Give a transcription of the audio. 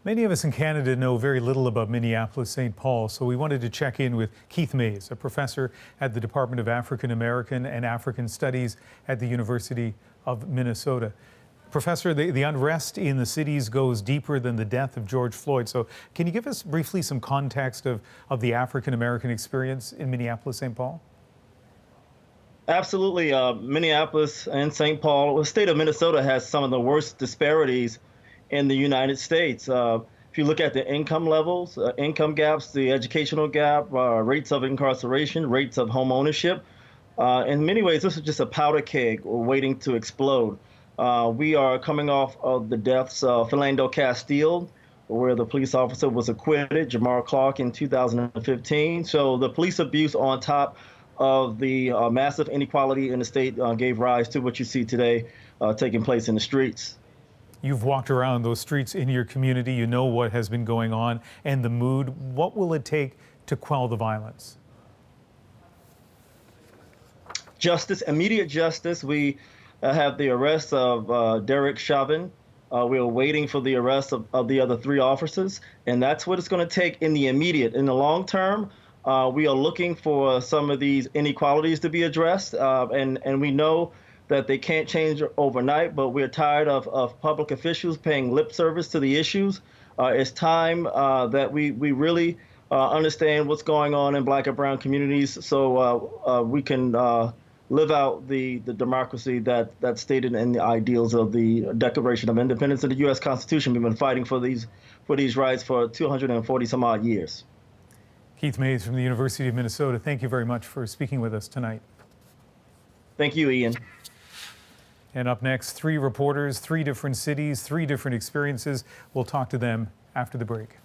Many of us in Canada know very little about Minneapolis, St. Paul, so we wanted to check in with Keith Mays, a professor at the Department of African American and African Studies at the University of Minnesota. Professor, the unrest in the cities goes deeper than the death of George Floyd. So can you give us briefly some context of the African American experience in Minneapolis, St. Paul? Absolutely. Minneapolis and St. Paul, the state of Minnesota has some of the worst disparities in the United States. If you look at the income levels, income gaps, the educational gap, rates of incarceration, rates of home ownership, in many ways, this is just a powder keg waiting to explode. We are coming off of the deaths of Philando Castile, where the police officer was acquitted, Jamar Clark, in 2015. So the police abuse on top of the massive inequality in the state gave rise to what you see today taking place in the streets. You've walked around those streets in your community. You know what has been going on and the mood. What will it take to quell the violence? Justice, immediate justice. We have the arrest of Derek Chauvin. We are waiting for the arrest of the other 3 officers, and that's what it's going to take in the immediate. In the long term, we are looking for some of these inequalities to be addressed, and we know that they can't change overnight, but we're tired of public officials paying lip service to the issues. It's time that we really understand what's going on in Black and brown communities so we can live out the democracy that's stated in the ideals of the Declaration of Independence and the U.S. Constitution. We've been fighting for these rights for 240 some odd years. Keith Mays from the University of Minnesota, thank you very much for speaking with us tonight. Thank you, Ian. And up next, 3 reporters, 3 different cities, 3 different experiences. We'll talk to them after the break.